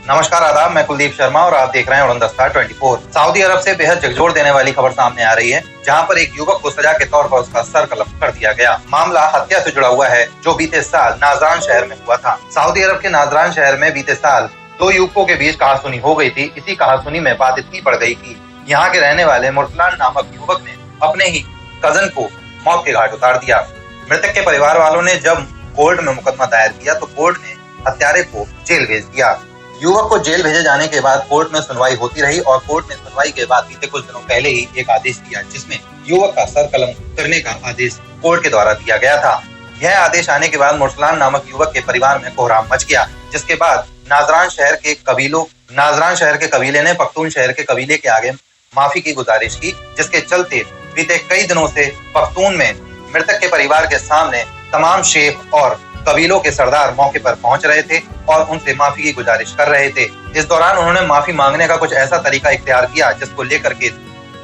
नमस्कार, आदाब। मैं कुलदीप शर्मा और आप देख रहे हैं उड़नदस्ता 24। सऊदी अरब से बेहद झकझोर देने वाली खबर सामने आ रही है, जहां पर एक युवक को सजा के तौर पर उसका सर कलम कर दिया गया। मामला हत्या से जुड़ा हुआ है, जो बीते साल नाजरान शहर में हुआ था। सऊदी अरब के नाजरान शहर में बीते साल दो युवकों के बीच कहासुनी हो गई थी। इसी कहासुनी में बात इतनी बढ़ गई कि यहाँ के रहने वाले मुरसलान नामक युवक ने अपने ही कजन को मौत के घाट उतार दिया। मृतक के परिवार वालों ने जब कोर्ट में मुकदमा दायर किया तो कोर्ट ने हत्यारे को जेल भेज दिया। युवक को जेल भेजे जाने के बाद कोर्ट में सुनवाई होती रही और कोर्ट ने सुनवाई के बाद बीते कुछ दिनों पहले ही एक आदेश दिया, जिसमें युवक का सर कलम करने का आदेश कोर्ट के द्वारा दिया गया था। यह आदेश आने के बाद मुरसलान नामक युवक के परिवार में कोहराम मच गया, जिसके बाद नाजरान शहर के कबीले ने पख्तून शहर के कबीले के आगे माफी की गुजारिश की, जिसके चलते बीते कई दिनों से पख्तून में मृतक के परिवार के सामने तमाम शेख और कबीलों के सरदार मौके पर पहुंच रहे थे और उनसे माफी की गुजारिश कर रहे थे। इस दौरान उन्होंने माफी मांगने का कुछ ऐसा तरीका इख्तियार किया जिसको लेकर के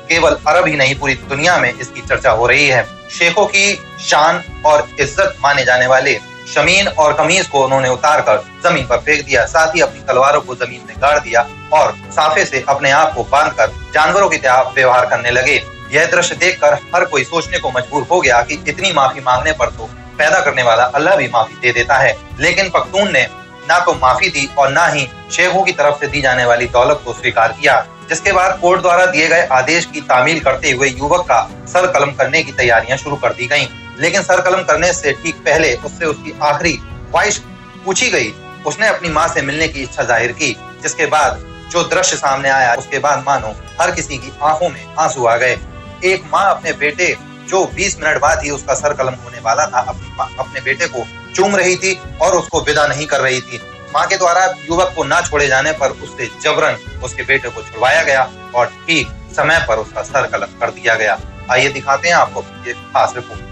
केवल अरब ही नहीं पूरी दुनिया में इसकी चर्चा हो रही है। शेखों की शान और इज्जत माने जाने वाले शमीन और कमीज को उन्होंने उतार कर जमीन पर फेंक दिया, साथ ही अपनी तलवारों को जमीन में गाड़ दिया और साफे से अपने आप को बांधकर जानवरों की तरह व्यवहार करने लगे। यह दृश्य देखकर हर कोई सोचने को मजबूर हो गया कि इतनी माफी मांगने पर तो पैदा करने वाला अल्लाह भी माफी दे देता है। लेकिन पख्तून ने ना तो माफी दी और ना ही शेखों की तरफ से दी जाने वाली दौलत को स्वीकार किया, जिसके बाद कोर्ट द्वारा दिए गए आदेश की तामील करते हुए युवक का सर कलम करने की तैयारियां शुरू कर दी गईं। लेकिन सर कलम करने से ठीक पहले उससे उसकी आखिरी ख्वाहिश पूछी गई। उसने अपनी माँ से मिलने की इच्छा जाहिर की, जिसके बाद जो दृश्य सामने आया उसके बाद मानो हर किसी की आंखों में आंसू आ गए। एक माँ अपने बेटे, जो 20 मिनट बाद ही उसका सर कलम होने वाला था, अपने बेटे को चूम रही थी और उसको विदा नहीं कर रही थी। माँ के द्वारा युवक को ना छोड़े जाने पर उससे जबरन उसके बेटे को छुड़वाया गया और ठीक समय पर उसका सर कलम कर दिया गया। आइए दिखाते हैं आपको ये खास रिपोर्ट।